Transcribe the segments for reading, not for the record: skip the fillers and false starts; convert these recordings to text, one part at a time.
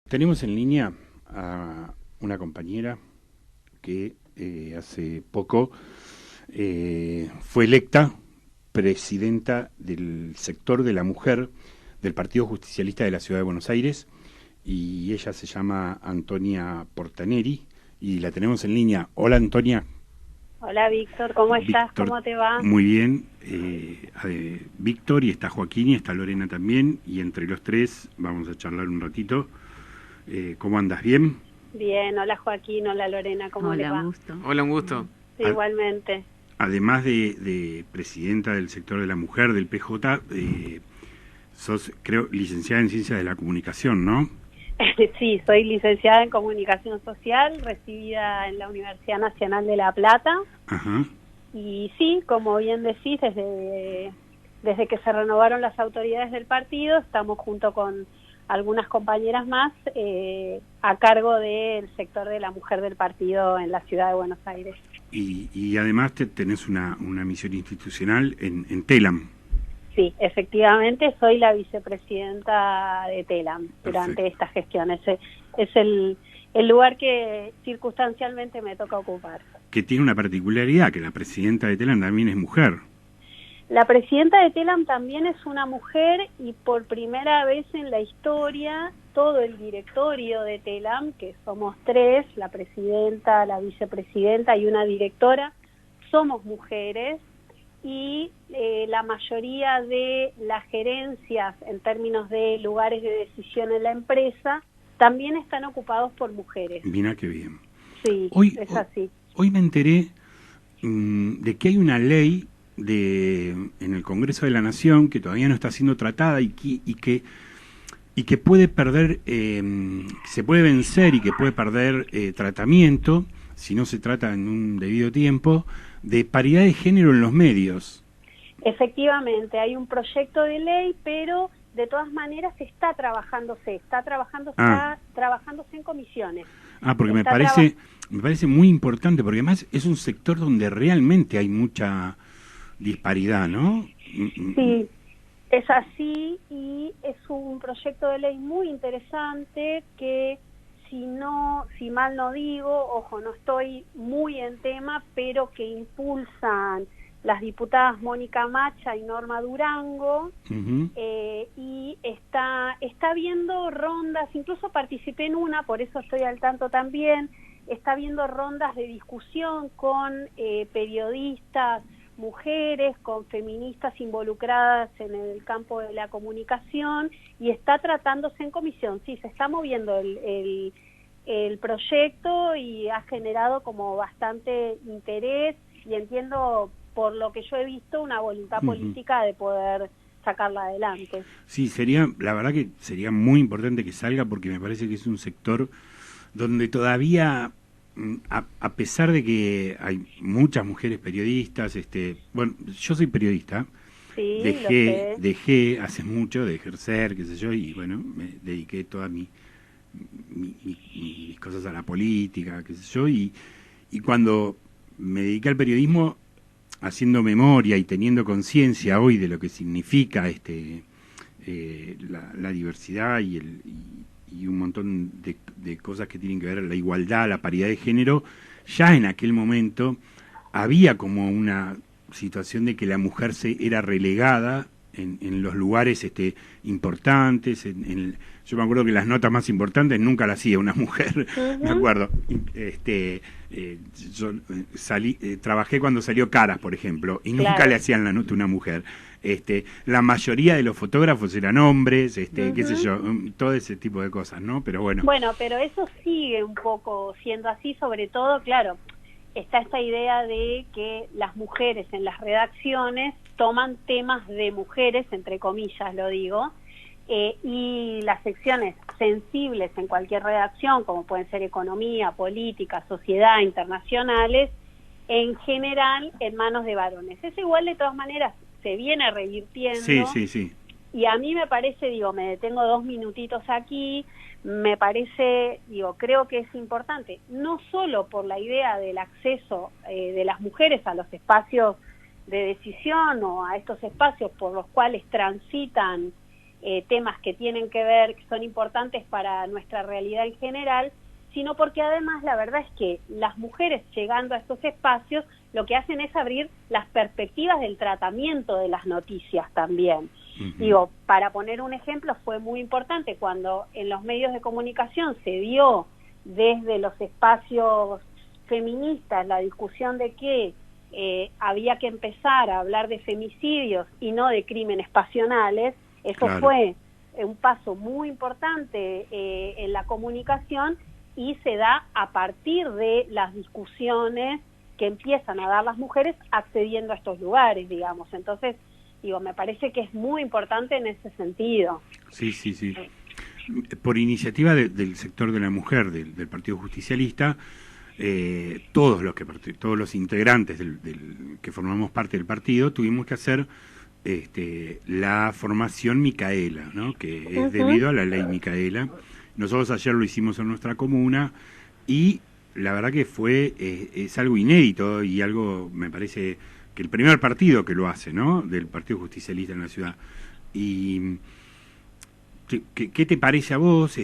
Tenemos en línea a una compañera que hace poco fue electa presidenta del sector de la mujer del Partido Justicialista de la Ciudad de Buenos Aires, y ella se llama Antonia Portaneri y la tenemos en línea. Hola, Antonia. Hola Víctor, ¿cómo estás? Víctor, ¿Cómo te va? muy bien. Víctor, y está Joaquín y está Lorena también, y entre los tres vamos a charlar un ratito. ¿Cómo andas? ¿Bien? Bien, hola Joaquín, hola Lorena, ¿cómo les va? Hola, un gusto. Sí, igualmente. Además de presidenta del sector de la mujer del PJ, sos, creo, licenciada en Ciencias de la Comunicación, ¿no? Sí, soy licenciada en Comunicación Social, recibida en la Universidad Nacional de La Plata. Ajá. Y sí, como bien decís, desde que se renovaron las autoridades del partido, estamos junto con algunas compañeras más a cargo del sector de la mujer del partido en la ciudad de Buenos Aires. Y además tenés una misión institucional en TELAM. Sí, efectivamente soy la vicepresidenta de TELAM durante esta gestión. Ese es el lugar que circunstancialmente me toca ocupar. Que tiene una particularidad, que la presidenta de TELAM también es mujer. La presidenta de TELAM también es una mujer, y por primera vez en la historia todo el directorio de TELAM, que somos tres, la presidenta, la vicepresidenta y una directora, somos mujeres, y la mayoría de las gerencias en términos de lugares de decisión en la empresa también están ocupados por mujeres. Mira qué bien. Sí, es así. Hoy me enteré de que hay una ley en el Congreso de la Nación que todavía no está siendo tratada y que puede perder, se puede vencer y que puede perder tratamiento si no se trata en un debido tiempo, de paridad de género en los medios. Efectivamente, hay un proyecto de ley, pero de todas maneras está trabajándose en comisiones. Porque me parece muy importante, porque además es un sector donde realmente hay mucha disparidad, ¿no? Sí, es así, y es un proyecto de ley muy interesante que, si mal no digo, ojo, no estoy muy en tema, pero que impulsan las diputadas Mónica Macha y Norma Durango. Y está viendo rondas, incluso participé en una, por eso estoy al tanto también, está viendo rondas de discusión con periodistas, mujeres, con feministas involucradas en el campo de la comunicación, y está tratándose en comisión. Sí, se está moviendo el proyecto y ha generado como bastante interés, y entiendo, por lo que yo he visto, una voluntad política de poder sacarla adelante. Sí, la verdad que sería muy importante que salga, porque me parece que es un sector donde todavía, a pesar de que hay muchas mujeres periodistas, bueno, yo soy periodista, sí, dejé hace mucho de ejercer, qué sé yo, y bueno, me dediqué todas mis cosas a la política, qué sé yo, y cuando me dediqué al periodismo, haciendo memoria y teniendo conciencia hoy de lo que significa la diversidad y un montón de cosas que tienen que ver la igualdad, la paridad de género, ya en aquel momento había como una situación de que la mujer era relegada en los lugares importantes. Yo me acuerdo que las notas más importantes nunca las hacía una mujer. Me acuerdo. Yo trabajé cuando salió Caras, por ejemplo, y nunca le hacían la nota a una mujer. La mayoría de los fotógrafos eran hombres, qué sé yo, todo ese tipo de cosas, ¿no? Pero bueno. Bueno, pero eso sigue un poco siendo así, sobre todo, claro, está esta idea de que las mujeres en las redacciones toman temas de mujeres, entre comillas lo digo, y las secciones sensibles en cualquier redacción, como pueden ser economía, política, sociedad, internacionales, en general en manos de varones. Eso igual, de todas maneras, se viene revirtiendo. Sí. Y a mí me parece, me detengo 2 minutitos aquí, me parece, creo que es importante, no solo por la idea del acceso de las mujeres a los espacios de decisión o a estos espacios por los cuales transitan temas que tienen que ver, que son importantes para nuestra realidad en general, sino porque además la verdad es que las mujeres llegando a estos espacios lo que hacen es abrir las perspectivas del tratamiento de las noticias también. Digo, para poner un ejemplo, fue muy importante cuando en los medios de comunicación se dio desde los espacios feministas la discusión de que había que empezar a hablar de femicidios y no de crímenes pasionales. Eso fue un paso muy importante en la comunicación y se da a partir de las discusiones que empiezan a dar las mujeres accediendo a estos lugares, digamos. Entonces, digo, me parece que es muy importante en ese sentido. Sí. Por iniciativa del sector de la mujer del Partido Justicialista, todos los integrantes que formamos parte del partido tuvimos que hacer la formación Micaela, ¿no? Que es debido a la ley Micaela. Nosotros ayer lo hicimos en nuestra comuna y la verdad que es algo inédito y algo, me parece, que el primer partido que lo hace, ¿no? Del Partido Justicialista en la ciudad. Y ¿qué te parece a vos?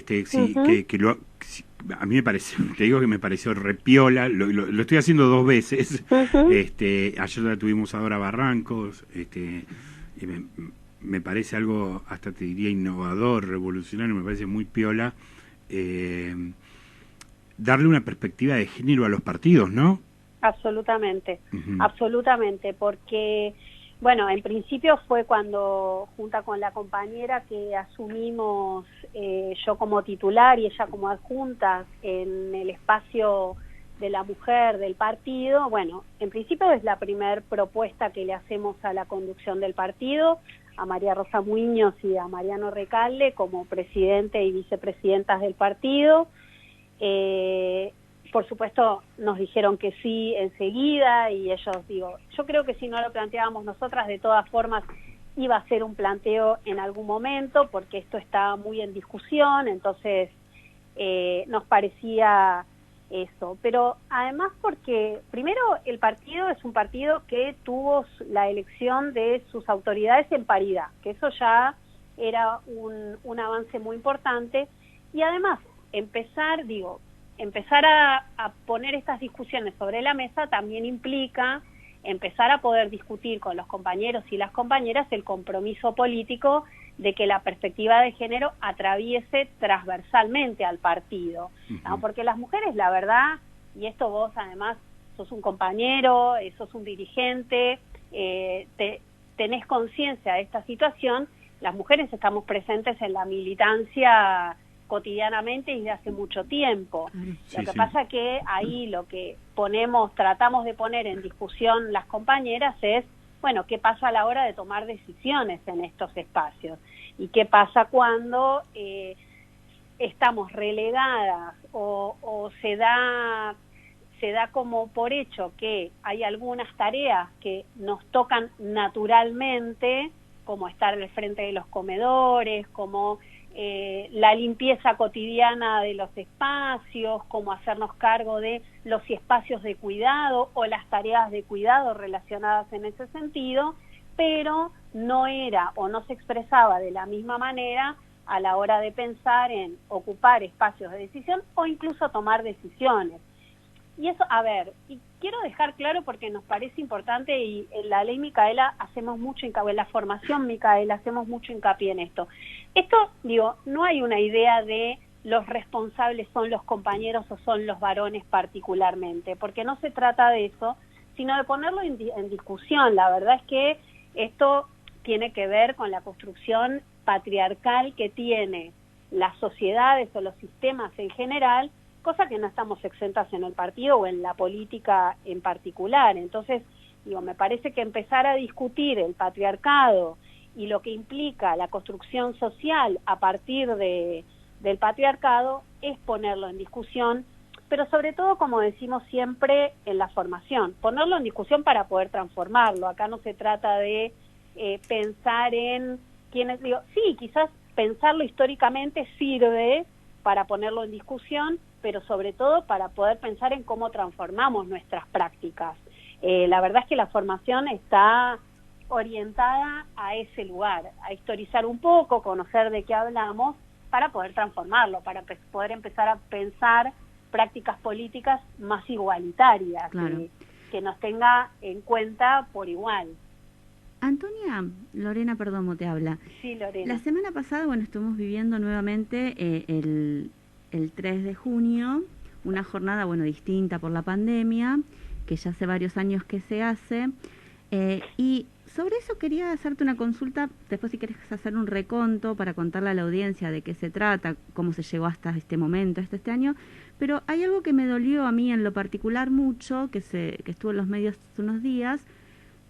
A mí me parece, te digo que me pareció repiola, lo estoy haciendo 2 veces. Ayer la tuvimos ahora Barrancos, y me parece algo, hasta te diría innovador, revolucionario, me parece muy piola, darle una perspectiva de género a los partidos, ¿no? Absolutamente, absolutamente, porque, bueno, en principio fue cuando, junto con la compañera que asumimos, yo como titular y ella como adjunta en el espacio de la mujer del partido, bueno, en principio es la primer propuesta que le hacemos a la conducción del partido, a María Rosa Muñoz y a Mariano Recalde como presidente y vicepresidentas del partido. Por supuesto nos dijeron que sí enseguida y ellos, yo creo que si no lo planteábamos nosotras, de todas formas iba a ser un planteo en algún momento porque esto está muy en discusión, entonces nos parecía eso, pero además porque primero el partido es un partido que tuvo la elección de sus autoridades en paridad, que eso ya era un avance muy importante y además empezar a poner estas discusiones sobre la mesa también implica empezar a poder discutir con los compañeros y las compañeras el compromiso político de que la perspectiva de género atraviese transversalmente al partido, ¿no? Porque las mujeres, la verdad, y esto vos además sos un compañero, sos un dirigente, tenés conciencia de esta situación, las mujeres estamos presentes en la militancia cotidianamente y desde hace mucho tiempo. Lo que pasa que ahí lo que tratamos de poner en discusión las compañeras es, bueno, ¿qué pasa a la hora de tomar decisiones en estos espacios? ¿Y qué pasa cuando estamos relegadas o se da como por hecho que hay algunas tareas que nos tocan naturalmente, como estar al frente de los comedores, como la limpieza cotidiana de los espacios, como hacernos cargo de los espacios de cuidado o las tareas de cuidado relacionadas en ese sentido, pero no era o no se expresaba de la misma manera a la hora de pensar en ocupar espacios de decisión o incluso tomar decisiones. Y eso, a ver, y quiero dejar claro porque nos parece importante y en la ley Micaela hacemos mucho hincapié, en la formación Micaela hacemos mucho hincapié en esto. Esto, no hay una idea de los responsables son los compañeros o son los varones particularmente, porque no se trata de eso, sino de ponerlo en discusión. La verdad es que esto tiene que ver con la construcción patriarcal que tiene las sociedades o los sistemas en general, cosa que no estamos exentas en el partido o en la política en particular. Entonces, me parece que empezar a discutir el patriarcado y lo que implica la construcción social a partir del patriarcado es ponerlo en discusión, pero sobre todo, como decimos siempre, en la formación, ponerlo en discusión para poder transformarlo. Acá no se trata de pensar en quiénes, sí, quizás pensarlo históricamente sirve para ponerlo en discusión, pero sobre todo para poder pensar en cómo transformamos nuestras prácticas. La verdad es que la formación está orientada a ese lugar, a historizar un poco, conocer de qué hablamos, para poder transformarlo, para poder empezar a pensar prácticas políticas más igualitarias, claro, que nos tenga en cuenta por igual. Antonia, Lorena Perdomo te habla. Sí, Lorena. La semana pasada, bueno, estuvimos viviendo nuevamente el 3 de junio, una jornada, bueno, distinta por la pandemia, que ya hace varios años que se hace, y sobre eso quería hacerte una consulta, después si querés hacer un reconto para contarle a la audiencia de qué se trata, cómo se llegó hasta este momento, hasta este año, pero hay algo que me dolió a mí en lo particular mucho, que estuvo en los medios hace unos días,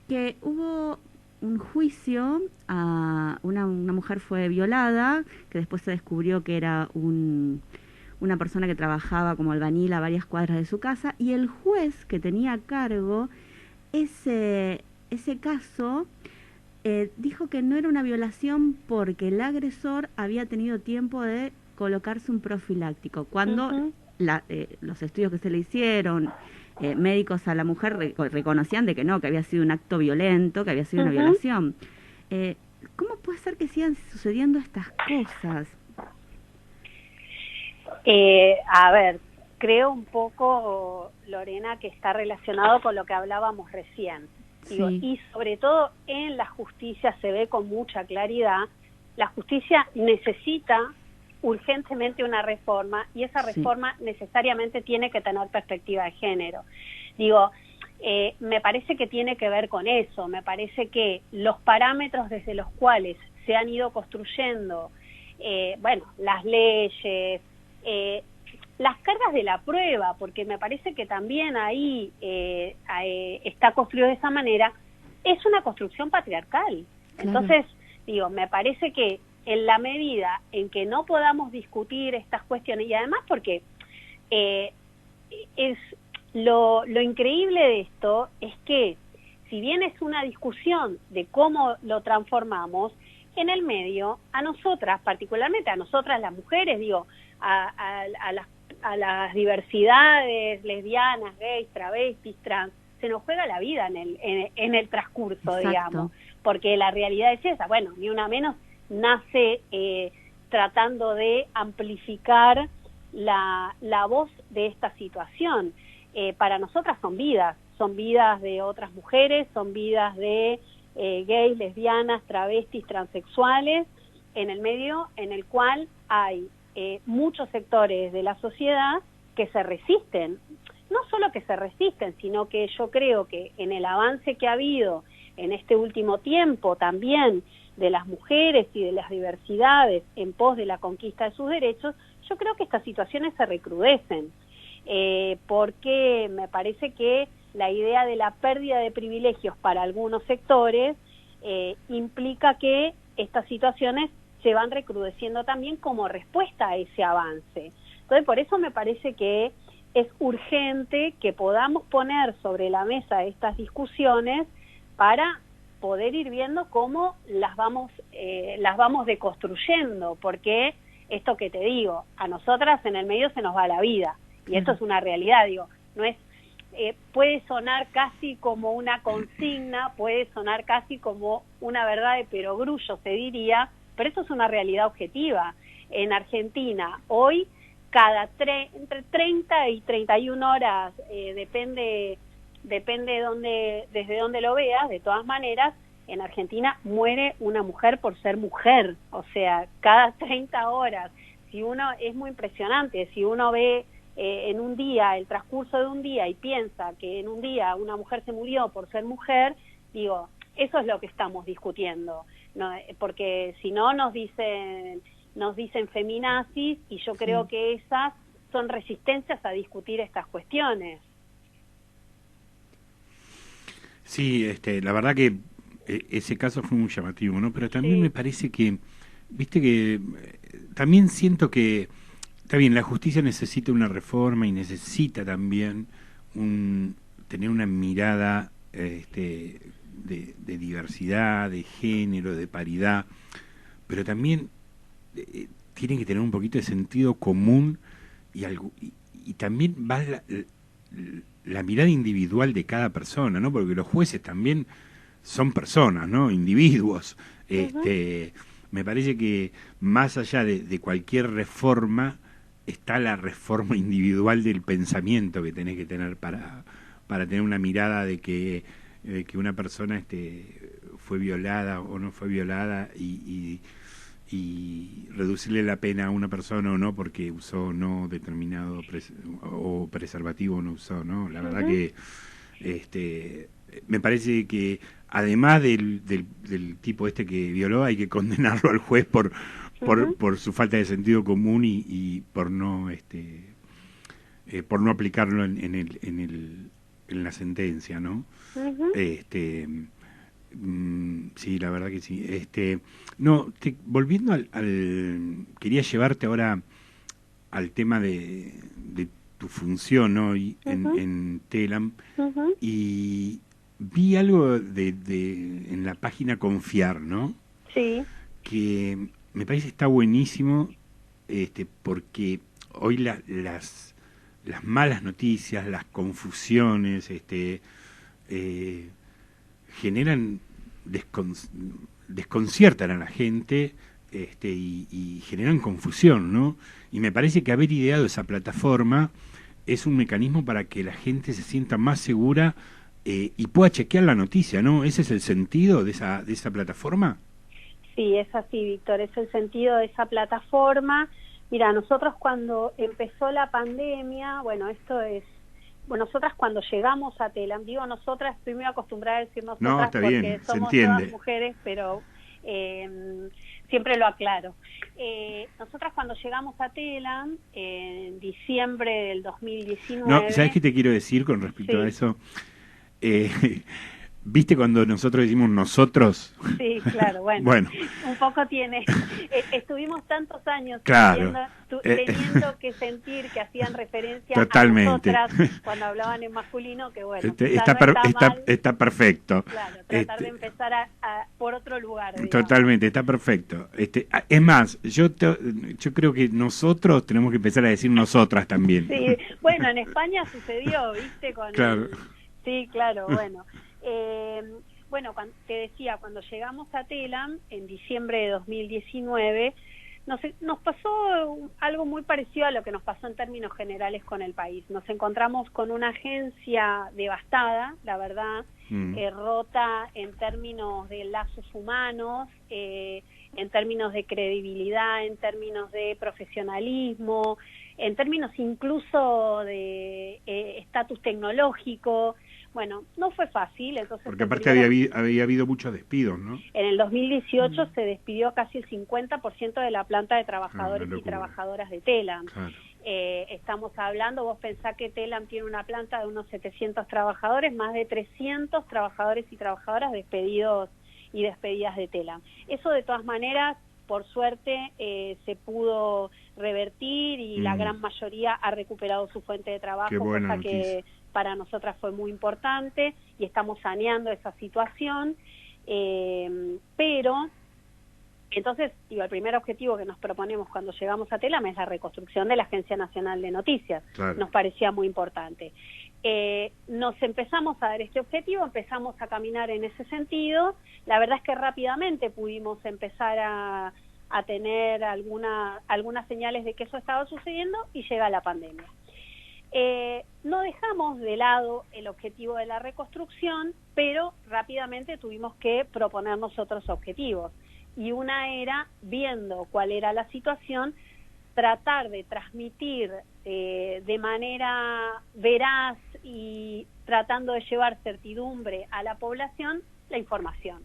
que hubo un juicio a una mujer fue violada, que después se descubrió que era una persona que trabajaba como albañil a varias cuadras de su casa, y el juez que tenía a cargo ese caso dijo que no era una violación porque el agresor había tenido tiempo de colocarse un profiláctico, cuando los estudios que se le hicieron, médicos a la mujer reconocían de que no, que había sido un acto violento, que había sido una violación. ¿Cómo puede ser que sigan sucediendo estas cosas? A ver, creo un poco, Lorena, que está relacionado con lo que hablábamos recién. Digo, Sí. y sobre todo en la justicia se ve con mucha claridad, la justicia necesita urgentemente una reforma, y esa reforma necesariamente tiene que tener perspectiva de género. Digo, me parece que tiene que ver con eso, me parece que los parámetros desde los cuales se han ido construyendo, bueno, las leyes, las cargas de la prueba, porque me parece que también ahí está construido de esa manera, es una construcción patriarcal. Claro. Entonces, digo, me parece que en la medida en que no podamos discutir estas cuestiones, y además porque es lo increíble de esto es que si bien es una discusión de cómo lo transformamos, en el medio, a nosotras, particularmente a nosotras las mujeres, digo, a las diversidades lesbianas, gays, travestis, trans, se nos juega la vida en el transcurso, exacto, digamos, porque la realidad es esa. Bueno, Ni Una Menos nace tratando de amplificar la voz de esta situación. Para nosotras son vidas de otras mujeres, son vidas de gays, lesbianas, travestis, transexuales, en el medio en el cual hay muchos sectores de la sociedad que se resisten. No solo que se resisten, sino que yo creo que en el avance que ha habido en este último tiempo también de las mujeres y de las diversidades en pos de la conquista de sus derechos, yo creo que estas situaciones se recrudecen, porque me parece que la idea de la pérdida de privilegios para algunos sectores implica que estas situaciones se van recrudeciendo también como respuesta a ese avance. Entonces, por eso me parece que es urgente que podamos poner sobre la mesa estas discusiones para poder ir viendo cómo las vamos deconstruyendo, porque esto que te digo, a nosotras en el medio se nos va la vida, y esto es una realidad, digo, no es, puede sonar casi como una consigna, puede sonar casi como una verdad de perogrullo, se diría, pero esto es una realidad objetiva. En Argentina, hoy, entre 30 y 31 horas, depende desde dónde lo veas, de todas maneras, en Argentina muere una mujer por ser mujer, o sea, cada 30 horas. Si uno, es muy impresionante, si uno ve en un día, el transcurso de un día, y piensa que en un día una mujer se murió por ser mujer, digo, eso es lo que estamos discutiendo, ¿no? Porque si no nos dicen feminazis, y yo creo que esas son resistencias a discutir estas cuestiones. Sí, la verdad que ese caso fue muy llamativo, ¿no? Pero también me parece que, viste que también siento que, está bien, la justicia necesita una reforma y necesita también tener una mirada de diversidad, de género, de paridad, pero también tiene que tener un poquito de sentido común y también va la mirada individual de cada persona, ¿no? Porque los jueces también son personas, ¿no? Individuos. Me parece que más allá de cualquier reforma está la reforma individual del pensamiento que tenés que tener para tener una mirada de que una persona fue violada o no fue violada y reducirle la pena a una persona o no porque usó o no determinado o preservativo o no usó, ¿no? La verdad que me parece que además del tipo que violó, hay que condenarlo al juez por su falta de sentido común y por no aplicarlo en la sentencia, ¿no? Sí, la verdad que sí. Volviendo quería llevarte ahora al tema de tu función, ¿no? En Telam, y vi algo en la página Confiar, ¿no? Sí. Que me parece que está buenísimo, porque hoy las malas noticias, las confusiones, generan, desconciertan a la gente, y generan confusión, ¿no? Y me parece que haber ideado esa plataforma es un mecanismo para que la gente se sienta más segura y pueda chequear la noticia, ¿no? ¿Ese es el sentido de esa plataforma? Sí, es así, Víctor, es el sentido de esa plataforma. Mira, nosotros cuando empezó la pandemia, nosotras cuando llegamos a Telam, digo nosotras, estoy muy acostumbrada a decir nosotras, no, está porque bien, somos todas mujeres, pero siempre lo aclaro. Nosotras cuando llegamos a Telam, en diciembre del 2019... No, ¿sabes qué te quiero decir con respecto a eso? ¿Viste cuando nosotros decimos nosotros? Sí, claro, bueno. Un poco tiene... estuvimos tantos años teniendo que sentir que hacían referencia totalmente a nosotras cuando hablaban en masculino, que bueno, está perfecto. Claro, tratar de empezar por otro lugar. Digamos. Totalmente, está perfecto. Es más, yo creo que nosotros tenemos que empezar a decir nosotras también. Sí, bueno, en España sucedió, ¿viste? Claro. Sí, claro, bueno. Te decía, cuando llegamos a Telam en diciembre de 2019, nos pasó algo muy parecido a lo que nos pasó en términos generales con el país. Nos encontramos con una agencia devastada, la verdad, rota en términos de lazos humanos, en términos de credibilidad, en términos de profesionalismo, en términos incluso de estatus tecnológico. Bueno, no fue fácil. Entonces, porque aparte había habido muchos despidos, ¿no? En el 2018 se despidió casi el 50% de la planta de trabajadores y trabajadoras de Telam. Claro. Estamos hablando, vos pensás que Telam tiene una planta de unos 700 trabajadores, más de 300 trabajadores y trabajadoras despedidos y despedidas de Telam. Eso de todas maneras, por suerte, se pudo revertir y la gran mayoría ha recuperado su fuente de trabajo, cosa que para nosotras fue muy importante y estamos saneando esa situación, pero entonces, el primer objetivo que nos proponemos cuando llegamos a Telam es la reconstrucción de la Agencia Nacional de Noticias. Claro. Nos parecía muy importante. Nos empezamos a dar este objetivo, empezamos a caminar en ese sentido. La verdad es que rápidamente pudimos empezar a tener algunas señales de que eso estaba sucediendo y llega la pandemia. No dejamos de lado el objetivo de la reconstrucción, pero rápidamente tuvimos que proponernos otros objetivos. Y una era, viendo cuál era la situación, tratar de transmitir de manera veraz y tratando de llevar certidumbre a la población la información.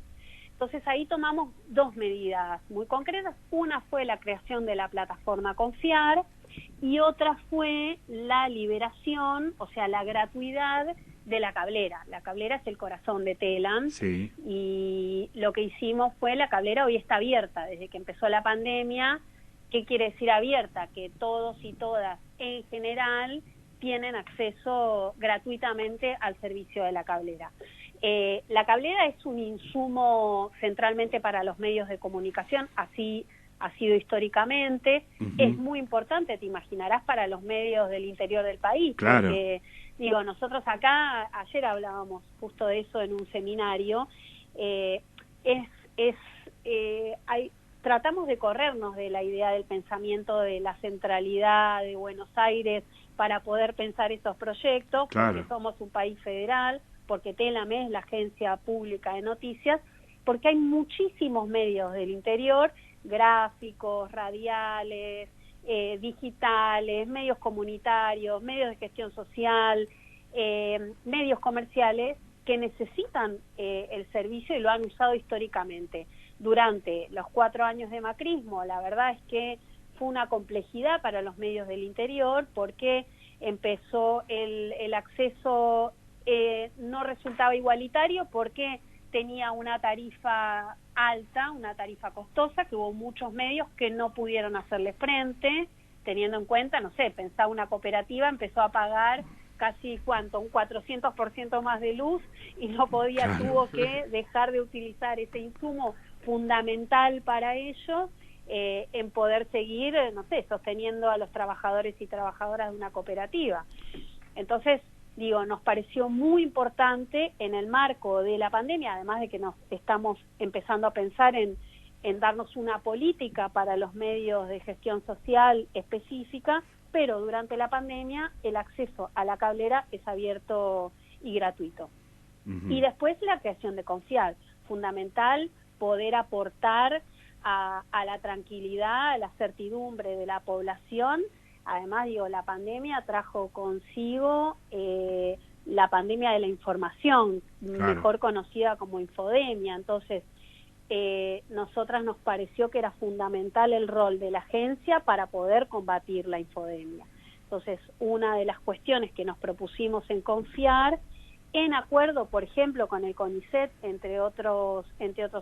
Entonces ahí tomamos dos medidas muy concretas. Una fue la creación de la plataforma Confiar y otra fue la liberación, o sea, la gratuidad de la cablera. La cablera es el corazón de Telam. Sí. Y lo que hicimos fue, la cablera hoy está abierta desde que empezó la pandemia. ¿Qué quiere decir abierta? Que todos y todas en general tienen acceso gratuitamente al servicio de la cablera. La cablera es un insumo centralmente para los medios de comunicación, así ha sido históricamente. Es muy importante, te imaginarás, para los medios del interior del país. Claro. Porque, nosotros acá, ayer hablábamos justo de eso en un seminario, eh, es tratamos de corrernos de la idea del pensamiento de la centralidad de Buenos Aires para poder pensar esos proyectos, claro, porque somos un país federal, porque Telame es la agencia pública de noticias, porque hay muchísimos medios del interior, gráficos, radiales, digitales, medios comunitarios, medios de gestión social, medios comerciales que necesitan el servicio y lo han usado históricamente. Durante los 4 años de macrismo, la verdad es que fue una complejidad para los medios del interior porque empezó el acceso, no resultaba igualitario porque tenía una tarifa alta, una tarifa costosa, que hubo muchos medios que no pudieron hacerle frente, teniendo en cuenta, no sé, pensaba una cooperativa, empezó a pagar casi, ¿cuánto? Un 400% más de luz y no podía, claro, tuvo que dejar de utilizar ese insumo fundamental para ellos en poder seguir, no sé, sosteniendo a los trabajadores y trabajadoras de una cooperativa. Entonces, digo, nos pareció muy importante en el marco de la pandemia, además de que nos estamos empezando a pensar en darnos una política para los medios de gestión social específica, pero durante la pandemia el acceso a la cablera es abierto y gratuito. Y después la creación de Confiar, fundamental poder aportar a la tranquilidad, a la certidumbre de la población. Además, digo, la pandemia trajo consigo la pandemia de la información, claro, mejor conocida como infodemia. Entonces, nosotras nos pareció que era fundamental el rol de la agencia para poder combatir la infodemia. Entonces, una de las cuestiones que nos propusimos en Confiar, en acuerdo, por ejemplo, con el CONICET, entre otros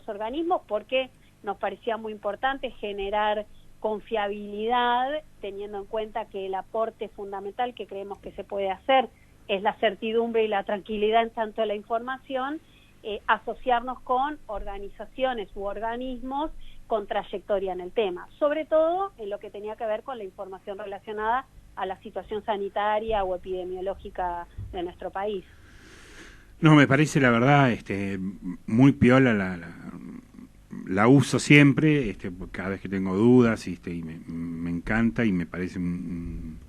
organismos, porque nos parecía muy importante generar confiabilidad, teniendo en cuenta que el aporte fundamental que creemos que se puede hacer es la certidumbre y la tranquilidad en tanto a la información, asociarnos con organizaciones u organismos con trayectoria en el tema, sobre todo en lo que tenía que ver con la información relacionada a la situación sanitaria o epidemiológica de nuestro país. No, me parece la verdad muy piola, la uso siempre, cada vez que tengo dudas, y me encanta y me parece un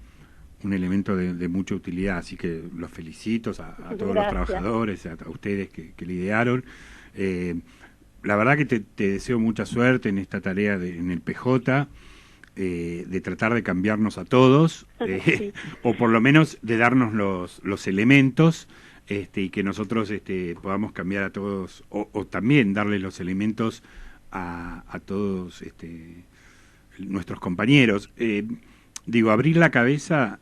elemento de mucha utilidad, así que los felicito a todos los trabajadores, a ustedes que le idearon. La verdad que te deseo mucha suerte en esta tarea en el PJ, de tratar de cambiarnos a todos, sí, o por lo menos de darnos los elementos, y que nosotros podamos cambiar a todos, o también darle los elementos a todos nuestros compañeros. Digo, abrir la cabeza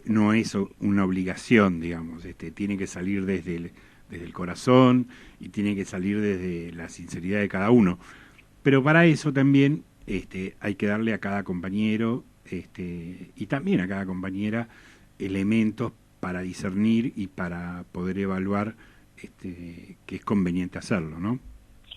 no es una obligación, digamos, tiene que salir desde el corazón y tiene que salir desde la sinceridad de cada uno. Pero para eso también hay que darle a cada compañero y también a cada compañera elementos para discernir y para poder evaluar que es conveniente hacerlo, ¿no?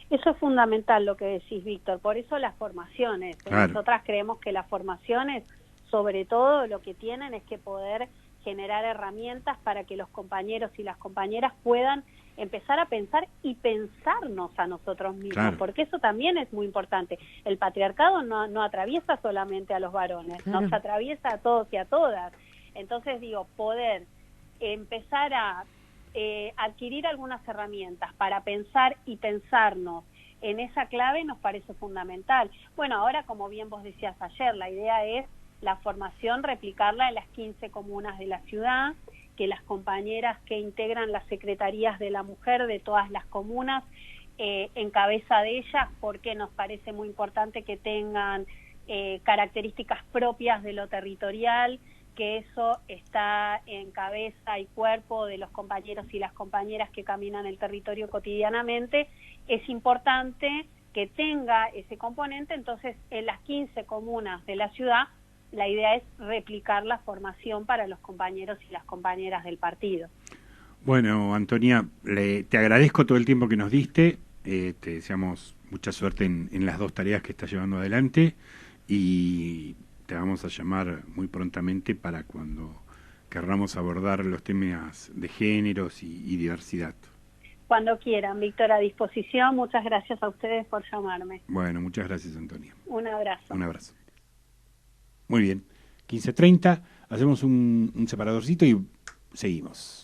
Eso es fundamental lo que decís, Víctor, por eso las formaciones. Claro. Nosotras creemos que las formaciones, sobre todo, lo que tienen es que poder generar herramientas para que los compañeros y las compañeras puedan empezar a pensar y pensarnos a nosotros mismos, claro, porque eso también es muy importante. El patriarcado no atraviesa solamente a los varones, claro, nos atraviesa a todos y a todas. Entonces, digo, poder empezar a adquirir algunas herramientas para pensar y pensarnos en esa clave nos parece fundamental. Bueno, ahora, como bien vos decías ayer, la idea es la formación, replicarla en las 15 comunas de la ciudad, que las compañeras que integran las secretarías de la mujer de todas las comunas, en cabeza de ellas, porque nos parece muy importante que tengan características propias de lo territorial, que eso está en cabeza y cuerpo de los compañeros y las compañeras que caminan el territorio cotidianamente. Es importante que tenga ese componente. Entonces, en las 15 comunas de la ciudad, la idea es replicar la formación para los compañeros y las compañeras del partido. Bueno, Antonia, te agradezco todo el tiempo que nos diste, te deseamos mucha suerte en las dos tareas que estás llevando adelante y te vamos a llamar muy prontamente para cuando querramos abordar los temas de géneros y diversidad. Cuando quieran, Víctor, a disposición. Muchas gracias a ustedes por llamarme. Bueno, muchas gracias, Antonia. Un abrazo. Un abrazo. Muy bien. 15:30, hacemos un separadorcito y seguimos.